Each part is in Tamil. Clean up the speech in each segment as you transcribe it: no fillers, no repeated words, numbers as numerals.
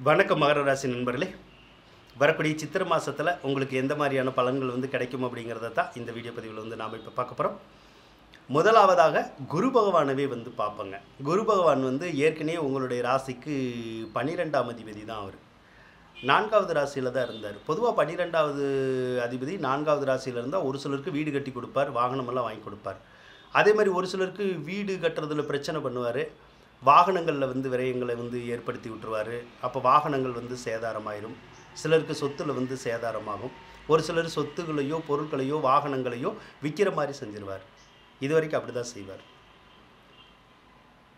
வணக்கம் மகர ராசி நண்பர்களே. வரக்கூடிய சித்திரை மாதத்தில் உங்களுக்கு எந்த மாதிரியான பலன்கள் கிடைக்கும் அப்படிங்கிறத தான் இந்த வீடியோ பதிவில் நாம் இப்போ பார்க்க போகிறோம். முதலாவதாக குரு பகவானவே பார்ப்போங்க. குரு பகவான் ஏற்கனவே உங்களுடைய ராசிக்கு 12ஆம் அதிபதி தான். அவர் 4வது ராசியில் தான் இருந்தார். பொதுவாக 12வது அதிபதி 4வது ராசியில் இருந்தால் ஒரு சிலருக்கு வீடு கட்டி கொடுப்பார், வாகனமெல்லாம் வாங்கி கொடுப்பார். அதே மாதிரி ஒரு சிலருக்கு வீடு கட்டுறதுல பிரச்சனை பண்ணுவார், வாகனங்களில் விரயங்களை ஏற்படுத்தி விட்டுருவார். அப்போ வாகனங்கள் சேதாரமாயிரும். சிலருக்கு சொத்தில் சேதாரமாகும். ஒரு சிலர் சொத்துக்களையோ பொருட்களையோ வாகனங்களையோ விற்கிற மாதிரி செஞ்சிருவார். இது வரைக்கும் அப்படி தான் செய்வார்.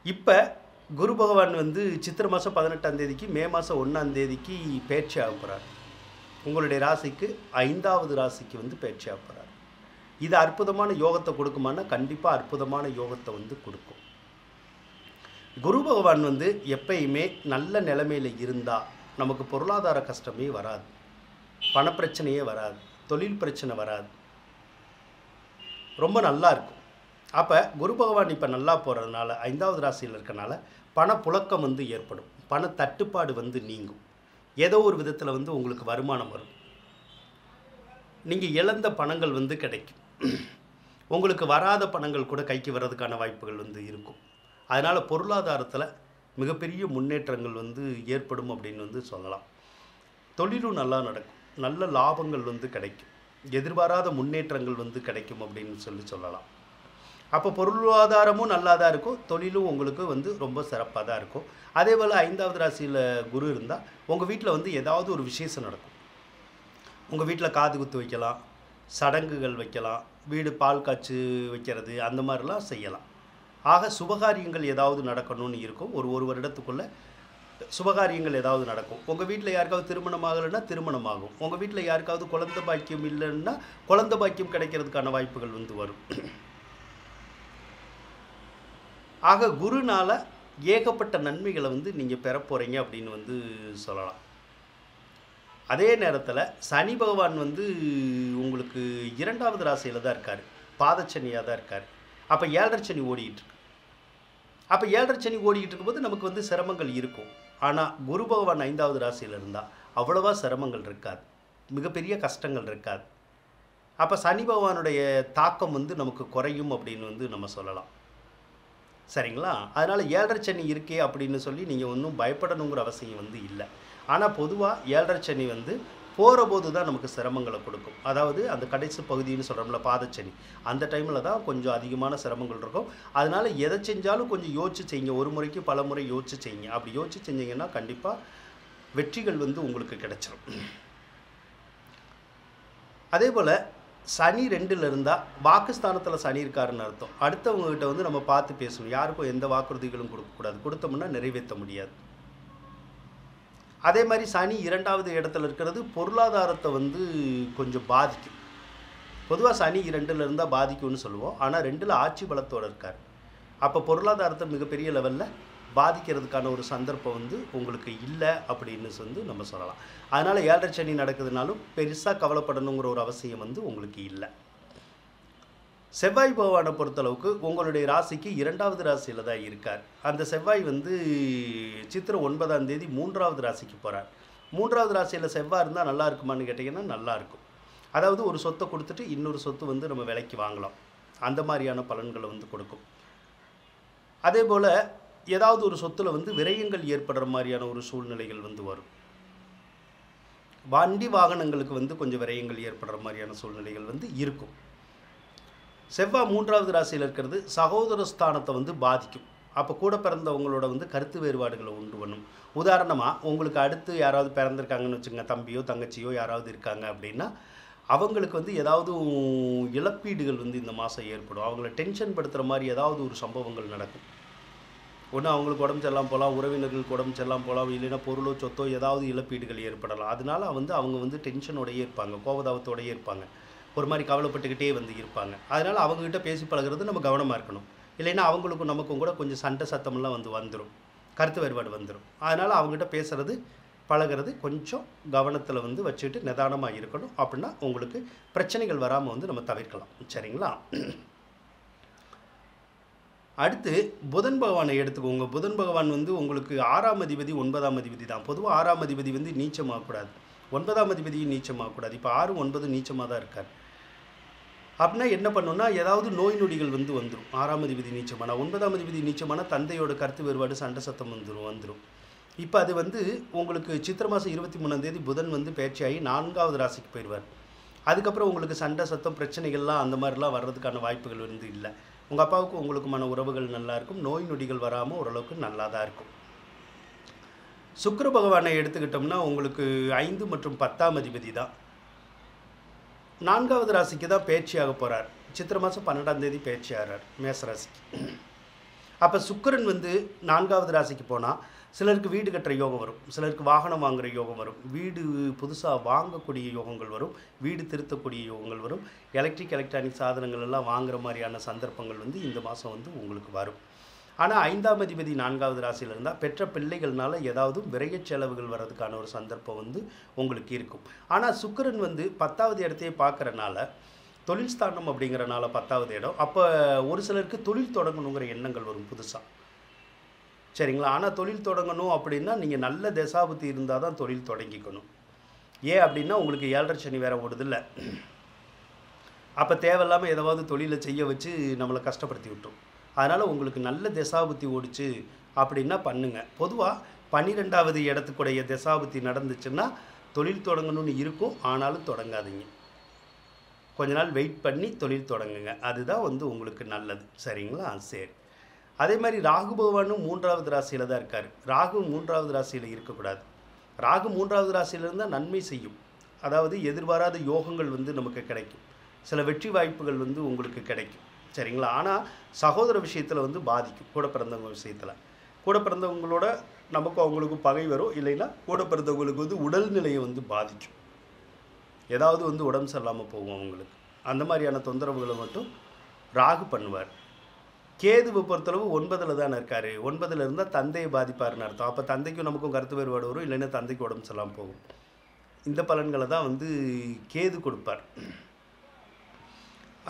இப்போ குரு பகவான் சித்திரை மாதம் 18ஆம் தேதிக்கு மே மாதம் 1ஆம் தேதிக்கு பயிற்சி ஆக போகிறார். உங்களுடைய ராசிக்கு 5வது ராசிக்கு பயிற்சி ஆக போகிறார். இது அற்புதமான யோகத்தை கொடுக்குமானா கண்டிப்பாக அற்புதமான யோகத்தை கொடுக்கும். குரு பகவான் எப்பயுமே நல்ல நிலைமையில் இருந்தால் நமக்கு பொருளாதார கஷ்டமே வராது, பணப்பிரச்சனையே வராது, தொழில் பிரச்சனை வராது, ரொம்ப நல்லா இருக்கும். அப்போ குரு பகவான் இப்போ நல்லா போகிறதுனால 5வது ராசியில் இருக்கனால பணப்புழக்கம் ஏற்படும், பண தட்டுப்பாடு நீங்கும். ஏதோ ஒரு விதத்தில் உங்களுக்கு வருமானம் வரும். நீங்கள் இழந்த பணங்கள் கிடைக்கும். உங்களுக்கு வராத பணங்கள் கூட கைக்கு வர்றதுக்கான வாய்ப்புகள் இருக்கும். அதனால் பொருளாதாரத்தில் மிகப்பெரிய முன்னேற்றங்கள் ஏற்படும் அப்படின்னு சொல்லலாம். தொழிலும் நல்லா நடக்கும், நல்ல லாபங்கள் கிடைக்கும், எதிர்பாராத முன்னேற்றங்கள் கிடைக்கும் அப்படின்னு சொல்லலாம். அப்போ பொருளாதாரமும் நல்லா தான் இருக்கும், தொழிலும் உங்களுக்கு ரொம்ப சிறப்பாக தான் இருக்கும். அதே போல் 5வது ராசியில் குரு இருந்தால் உங்கள் வீட்டில் ஏதாவது ஒரு விசேஷம் நடக்கும். உங்கள் வீட்டில் காது குத்து வைக்கலாம், சடங்குகள் வைக்கலாம், வீடு பால் காய்ச்சி வைக்கிறது, அந்த மாதிரிலாம் செய்யலாம். ஆக சுபகாரியங்கள் ஏதாவது நடக்கணும்னு இருக்கும். ஒரு வருடத்துக்குள்ளே சுபகாரியங்கள் ஏதாவது நடக்கும். உங்கள் வீட்டில் யாருக்காவது திருமணம் ஆகலைன்னா திருமணம் ஆகும். உங்கள் வீட்டில் யாருக்காவது குழந்தை பாக்கியம் இல்லைன்னா குழந்தை பாக்கியம் கிடைக்கிறதுக்கான வாய்ப்புகள் வரும். ஆக குருனால் ஏகப்பட்ட நன்மைகளை நீங்கள் பெற போகிறீங்க அப்படின்னு சொல்லலாம். அதே நேரத்தில் சனி பகவான் உங்களுக்கு 2வது ராசியில் தான் இருக்கார், பாதச்சனியாக தான் இருக்கார். அப்போ 7.5 சனி ஓடிக்கிட்டு இருக்கு. அப்போ 7.5 சனி ஓடிக்கிட்டு இருக்கும்போது நமக்கு சிரமங்கள் இருக்கும். ஆனால் குரு பகவான் 5வது ராசியில் இருந்தால் அவ்வளவா சிரமங்கள் இருக்காது, மிகப்பெரிய கஷ்டங்கள் இருக்காது. அப்போ சனி பகவானுடைய தாக்கம் நமக்கு குறையும் அப்படின்னு நம்ம சொல்லலாம். சரிங்களா? அதனால் 7.5 சனி இருக்கே அப்படின்னு சொல்லி நீங்கள் ஒன்றும் பயப்படணுங்கிற அவசியம் இல்லை. ஆனால் பொதுவாக 7.5 சனி போகிற போது தான் நமக்கு சிரமங்களை கொடுக்கும். அதாவது அந்த கடைசி பகுதின்னு சொல்கிறோம்ல, பாதச்சனி, அந்த டைமில் தான் கொஞ்சம் அதிகமான சிரமங்கள் இருக்கும். அதனால் எதை செஞ்சாலும் கொஞ்சம் யோசிச்சு செய்யுங்க. ஒரு முறைக்கு பல முறை யோசிச்சு செய்யுங்க. அப்படி யோசிச்சு செஞ்சீங்கன்னா கண்டிப்பாக வெற்றிகள் உங்களுக்கு கிடைச்சிடும். அதே போல் சனி 2ல் இருந்தால் வாக்குஸ்தானத்தில் சனி இருக்காருன்னு அர்த்தம். அடுத்தவங்ககிட்ட நம்ம பார்த்து பேசணும். யாருக்கும் எந்த வாக்குறுதிகளும் கொடுக்கக்கூடாது, கொடுத்தோம்னா நிறைவேற்ற முடியாது. அதே மாதிரி சனி 2வது இடத்துல இருக்கிறது பொருளாதாரத்தை கொஞ்சம் பாதிக்கும். பொதுவாக சனி 2ல் இருந்தால் பாதிக்கும்னு சொல்லுவோம். ஆனால் 2ல் ஆட்சி பலத்தோடு இருக்கார். அப்போ பொருளாதாரத்தை மிகப்பெரிய லெவலில் பாதிக்கிறதுக்கான ஒரு சந்தர்ப்பம் உங்களுக்கு இல்லை அப்படின்னு நம்ம சொல்லலாம். அதனால் 7.5 சனி நடக்குதுனாலும் பெருசாக கவலைப்படணுங்கிற ஒரு அவசியம் உங்களுக்கு இல்லை. செவ்வாய் பகவானை பொறுத்தளவுக்கு உங்களுடைய ராசிக்கு 2வது ராசியில் தான் இருக்கார். அந்த செவ்வாய் சித்திரை 9ஆம் தேதி 3வது ராசிக்கு போகிறார். 3வது ராசியில் செவ்வாய் இருந்தால் நல்லா இருக்குமான்னு கேட்டிங்கன்னா நல்லா இருக்கும். அதாவது ஒரு சொத்தை கொடுத்துட்டு இன்னொரு சொத்து நம்ம விலைக்கு வாங்கலாம், அந்த மாதிரியான பலன்களை கொடுக்கும். அதே போல் ஏதாவது ஒரு சொத்தில் விரயங்கள் ஏற்படுற மாதிரியான ஒரு சூழ்நிலைகள் வரும். வண்டி வாகனங்களுக்கு கொஞ்சம் விரயங்கள் ஏற்படுற மாதிரியான சூழ்நிலைகள் இருக்கும். செவ்வாய் 3வது ராசியில் இருக்கிறது சகோதர ஸ்தானத்தை பாதிக்கும். அப்போ கூட பிறந்தவங்களோட கருத்து வேறுபாடுகளை உண்டு பண்ணும். உதாரணமாக உங்களுக்கு அடுத்து யாராவது பிறந்திருக்காங்கன்னு வச்சுங்க, தம்பியோ தங்கச்சியோ யாராவது இருக்காங்க அப்படின்னா அவங்களுக்கு ஏதாவது இழப்பீடுகள் இந்த மாதம் ஏற்படும். அவங்கள டென்ஷன் படுத்துகிற மாதிரி ஏதாவது ஒரு சம்பவங்கள் நடக்கும். ஒன்று அவங்களுக்கு உடம்பு செல்லாம் போகலாம், உறவினர்களுக்கு உடம்பு செல்லாம் போகலாம், இல்லைன்னா பொருளோ சொத்தோ ஏதாவது இழப்பீடுகள் ஏற்படலாம். அதனால அவங்க டென்ஷனோடையே இருப்பாங்க, கோபதாபத்தோடையே இருப்பாங்க, ஒரு மாதிரி கவலைப்பட்டுக்கிட்டே இருப்பாங்க. அதனால் அவங்ககிட்ட பேசி பழகிறது நம்ம கவனமாக இருக்கணும். இல்லைன்னா அவங்களுக்கும் நமக்கும் கூட கொஞ்சம் சண்டை சத்தமெல்லாம் வந்துடும், கருத்து வேறுபாடு வந்துடும். அதனால் அவங்ககிட்ட பேசுகிறது பழகிறது கொஞ்சம் கவனத்தில் வச்சுட்டு நிதானமாக இருக்கணும். அப்படின்னா உங்களுக்கு பிரச்சனைகள் வராமல் நம்ம தவிர்க்கலாம். சரிங்களா? அடுத்து புதன் பகவானை எடுத்துக்கோங்க. புதன் பகவான் வந்து உங்களுக்கு 6ஆம் அதிபதி 9ஆம் அதிபதி தான். பொதுவாக 6ஆம் அதிபதி வந்து நீச்சமாகக்கூடாது, 9ஆம் அதிபதியும் நீச்சமாகக்கூடாது. இப்போ 6, 9 நீச்சமாக தான் இருக்கார். அப்படின்னா என்ன பண்ணணும்னா, ஏதாவது நோய் நொடிகள் வந்து வந்துடும். 6ஆம் அதிபதி நீச்சமானா, 9ஆம் அதிபதி நீச்சமானா தந்தையோட கருத்து வேறுபாடு, சண்டை சத்தம் வந்துடும். இப்போ அது வந்து உங்களுக்கு சித்திரை மாதம் 23ஆம் தேதி புதன் வந்து பயிற்சியாகி 4வது ராசிக்கு போயிடுவார். அதுக்கப்புறம் உங்களுக்கு சண்டை சத்தம் பிரச்சனைகள்லாம் அந்த மாதிரிலாம் வர்றதுக்கான வாய்ப்புகள் வந்து இல்லை. உங்கள் அப்பாவுக்கு உங்களுக்குமான உறவுகள் நல்லாயிருக்கும், நோய் நொடிகள் வராமல் ஓரளவுக்கு நல்லா தான் இருக்கும். சுக்கிர பகவானை எடுத்துக்கிட்டோம்னா உங்களுக்கு 5 மற்றும் 10ஆம் அதிபதி தான். 4வது ராசிக்கு தான் பயிற்சியாக போகிறார். சித்திரை மாதம் 12ஆம் தேதி பயிற்சி ஆகிறார் மேசராசிக்கு. அப்போ சுக்கிரன் வந்து 4வது ராசிக்கு போனால் சிலருக்கு வீடு கட்டுற யோகம் வரும், சிலருக்கு வாகனம் வாங்குகிற யோகம் வரும், வீடு புதுசாக வாங்கக்கூடிய யோகங்கள் வரும், வீடு திருத்தக்கூடிய யோகங்கள் வரும், எலக்ட்ரானிக் சாதனங்கள் எல்லாம் வாங்குகிற மாதிரியான சந்தர்ப்பங்கள் வந்து இந்த மாதம் வந்து உங்களுக்கு வரும். ஆனால் 5ஆம் அதிபதி 4வது ராசியில் இருந்தால் பெற்ற பிள்ளைகள்னால ஏதாவது விரைய செலவுகள் வர்றதுக்கான ஒரு சந்தர்ப்பம் வந்து உங்களுக்கு இருக்கும். ஆனால் சுக்கிரன் வந்து 10வது இடத்தையே பார்க்குறனால, தொழில் ஸ்தானம் அப்படிங்கிறனால 10வது இடம், அப்போ ஒரு சிலருக்கு தொழில் தொடங்கணுங்கிற எண்ணங்கள் வரும் புதுசாக. சரிங்களா? ஆனால் தொழில் தொடங்கணும் அப்படின்னா நீங்கள் நல்ல தசாபுத்தி இருந்தால் தான் தொழில் தொடங்கிக்கணும். ஏன் அப்படின்னா உங்களுக்கு 7.5 சனி வேறு ஓடுதில்ல. அப்போ தேவையில்லாமல் ஏதாவது தொழிலை செய்ய வச்சு நம்மளை கஷ்டப்படுத்தி விட்டுரும். அதனால் உங்களுக்கு நல்ல தசாபுத்தி ஓடிச்சு அப்படின்னா பண்ணுங்கள். பொதுவாக 12வது இடத்துக்குடைய தசாபுத்தி நடந்துச்சுன்னா தொழில் தொடங்கணும்னு இருக்கும், ஆனாலும் தொடங்காதீங்க. கொஞ்ச நாள் வெயிட் பண்ணி தொழில் தொடங்குங்க, அதுதான் வந்து உங்களுக்கு நல்லது. சரிங்களா? சரி. அதே மாதிரி ராகு பகவானும் 3வது ராசியில் தான் இருக்கார். ராகு 3வது ராசியில் இருக்கக்கூடாது. ராகு 3வது ராசியில் இருந்தால் நன்மை செய்யும், அதாவது எதிர்பாராத யோகங்கள் வந்து நமக்கு கிடைக்கும், சில வெற்றி வாய்ப்புகள் வந்து உங்களுக்கு கிடைக்கும். சரிங்களா? ஆனால் சகோதர விஷயத்தில் வந்து பாதிக்கும். கூட பிறந்தவங்க விஷயத்தில், கூட பிறந்தவங்களோட நமக்கும் அவங்களுக்கும் பகை வரும், இல்லைன்னா கூட பிறந்தவங்களுக்கு வந்து உடல்நிலையை வந்து பாதிக்கும். ஏதாவது வந்து உடம்பு சரியில்லாமல் போகும் அவங்களுக்கு. அந்த மாதிரியான தொந்தரவுகளை மட்டும் ராகு பண்ணுவார். கேதுவை பொறுத்தளவு 9ல் தானே இருக்கார். 9ல் இருந்தால் தந்தையை பாதிப்பார்னு அர்த்தம். அப்போ தந்தைக்கும் நமக்கும் கருத்து வேறுபாடு வரும், இல்லைன்னா தந்தைக்கு உடம்பு சரியில்லாமல் போகும். இந்த பலன்களை தான் வந்து கேது கொடுப்பார்.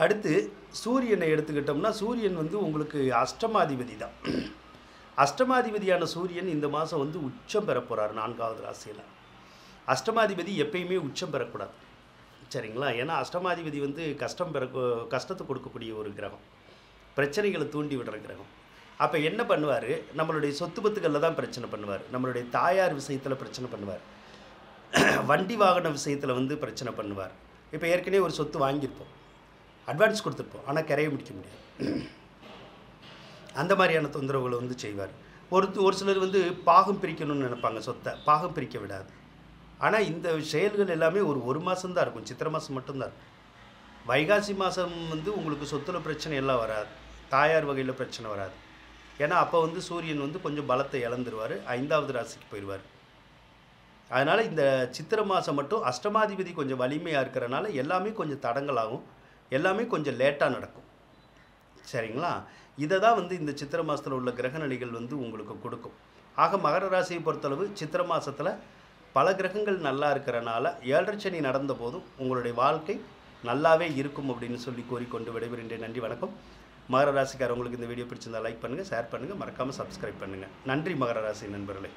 அடுத்து சூரியனை எடுத்துக்கிட்டோம்னா, சூரியன் வந்து உங்களுக்கு அஷ்டமாதிபதி தான். அஷ்டமாதிபதியான சூரியன் இந்த மாதம் வந்து உச்சம் பெற போகிறார் 4வது ராசியில். அஷ்டமாதிபதி எப்பயுமே உச்சம் பெறக்கூடாது. சரிங்களா? ஏன்னா அஷ்டமாதிபதி வந்து கஷ்டத்தை கொடுக்கக்கூடிய ஒரு கிரகம், பிரச்சனைகளை தூண்டி விடுற கிரகம். அப்போ என்ன பண்ணுவார், நம்மளுடைய சொத்து பத்துக்களில் தான் பிரச்சனை பண்ணுவார், நம்மளுடைய தாயார் விஷயத்தில் பிரச்சனை பண்ணுவார், வண்டி வாகன விஷயத்தில் வந்து பிரச்சனை பண்ணுவார். இப்போ ஏற்கனவே ஒரு சொத்து வாங்கியிருப்போம், அட்வான்ஸ் கொடுத்துருப்போம், ஆனால் கரையை முடிக்க முடியாது. அந்த மாதிரியான தொந்தரவுகளை வந்து செய்வார். ஒரு சிலர் வந்து பாகம் பிரிக்கணும்னு நினைப்பாங்க, சொத்தை பாகம் பிரிக்க விடாது. ஆனால் இந்த செயல்கள் எல்லாமே ஒரு மாதம்தான் இருக்கும், சித்திரை மாதம் மட்டும்தான் இருக்கும். வைகாசி மாதம் வந்து உங்களுக்கு சொத்துல பிரச்சனை எல்லாம் வராது, தாயார் வகையில் பிரச்சனை வராது. ஏன்னா அப்போ வந்து சூரியன் வந்து கொஞ்சம் பலத்தை இழந்துருவார், 5வது ராசிக்கு போயிடுவார். அதனால் இந்த சித்திரை மாதம் மட்டும் அஷ்டமாதிபதி கொஞ்சம் வலிமையாக இருக்கிறனால எல்லாமே கொஞ்சம் தடங்களாகும், எல்லாமே கொஞ்சம் லேட்டாக நடக்கும். சரிங்களா? இதை தான் வந்து இந்த சித்திரை மாதத்தில் உள்ள கிரகநிலைகள் வந்து உங்களுக்கு கொடுக்கும். ஆக மகர ராசியை பொறுத்தளவு சித்திரை மாதத்தில் பல கிரகங்கள் நல்லா இருக்கிறனால 7.5 சனி நடந்த போதும் உங்களுடைய வாழ்க்கை நல்லாவே இருக்கும் அப்படின்னு சொல்லி கோரிக்கொண்டு விடைபெறுகின்றேன். நன்றி, வணக்கம். மகர ராசிக்காரர், உங்களுக்கு இந்த வீடியோ பிடிச்சிருந்தால் லைக் பண்ணுங்கள், ஷேர் பண்ணுங்கள், மறக்காமல் சப்ஸ்கிரைப் பண்ணுங்கள். நன்றி மகர ராசி நண்பர்களே.